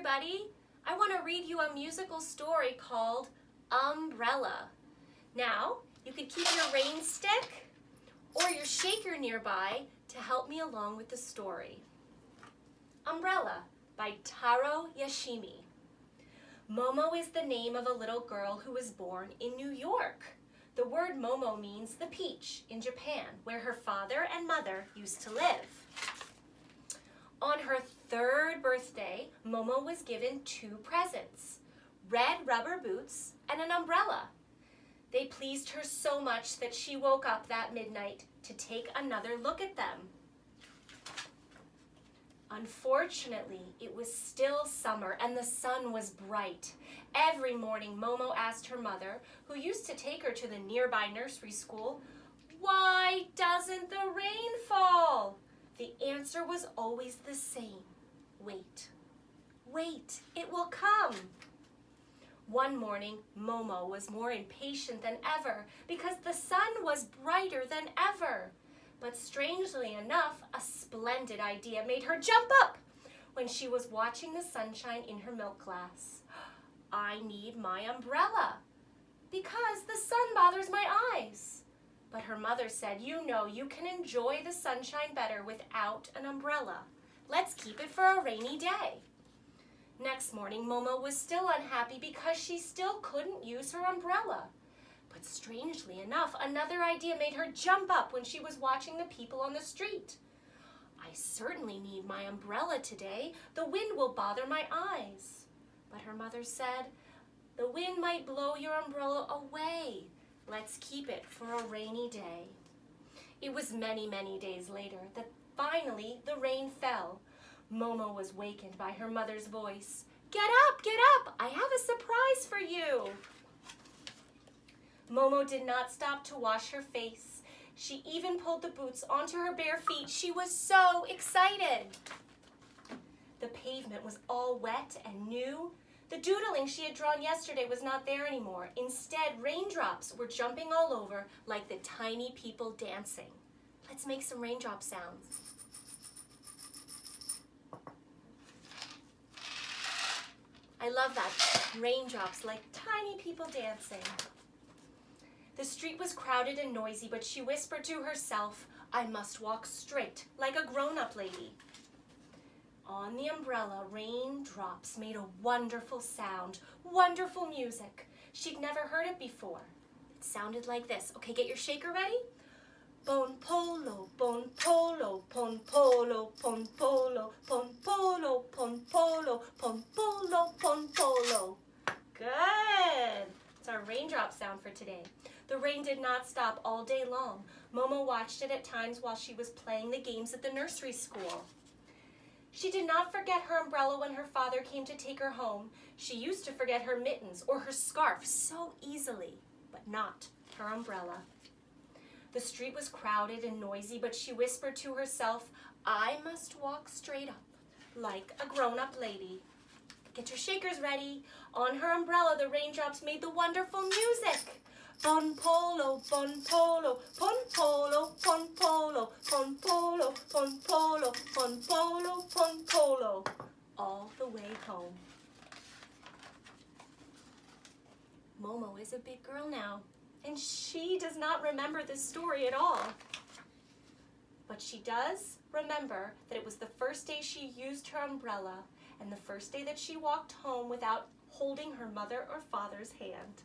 everybody. I want to read you a musical story called Umbrella. Now, you can keep your rain stick or your shaker nearby to help me along with the story. Umbrella by Taro Yashimi. Momo is the name of a little girl who was born in New York. The word Momo means the peach in Japan, where her father and mother used to live. On her 3rd birthday, Momo was given 2 presents, red rubber boots and an umbrella. They pleased her so much that she woke up that midnight to take another look at them. Unfortunately, it was still summer and the sun was bright. Every morning, Momo asked her mother, who used to take her to the nearby nursery school, "Why doesn't the rain fall?" The answer was always the same. Wait, wait, it will come. One morning, Momo was more impatient than ever because the sun was brighter than ever. But strangely enough, a splendid idea made her jump up when she was watching the sunshine in her milk glass. I need my umbrella because the sun bothers my eyes. But her mother said, you know, you can enjoy the sunshine better without an umbrella. Let's keep it for a rainy day. Next morning, Momo was still unhappy because she still couldn't use her umbrella. But strangely enough, another idea made her jump up when she was watching the people on the street. I certainly need my umbrella today. The wind will bother my eyes. But her mother said, the wind might blow your umbrella away. Let's keep it for a rainy day. It was many, many days later that finally the rain fell. Momo was wakened by her mother's voice. Get up, I have a surprise for you. Momo did not stop to wash her face. She even pulled the boots onto her bare feet. She was so excited. The pavement was all wet and new. The doodling she had drawn yesterday was not there anymore. Instead, raindrops were jumping all over like the tiny people dancing. Let's make some raindrop sounds. I love that. Raindrops like tiny people dancing. The street was crowded and noisy, but she whispered to herself, I must walk straight like a grown-up lady. On the umbrella, raindrops made a wonderful sound, wonderful music. She'd never heard it before. It sounded like this. Okay, get your shaker ready? Bon polo, bon polo, pon polo, pon polo, pon polo, pon polo, pon polo, pon polo. Good. It's our raindrop sound for today. The rain did not stop all day long. Momo watched it at times while she was playing the games at the nursery school. She did not forget her umbrella when her father came to take her home. She used to forget her mittens or her scarf so easily, but not her umbrella. The street was crowded and noisy, but she whispered to herself, I must walk straight up like a grown-up lady. Get your shakers ready. On her umbrella, the raindrops made the wonderful music. Bon polo, pon polo, pon polo, pon polo, pon polo, pon polo, pon polo, pon polo, all the way home. Momo is a big girl now, and she does not remember this story at all. But she does remember that it was the first day she used her umbrella and the first day that she walked home without holding her mother or father's hand.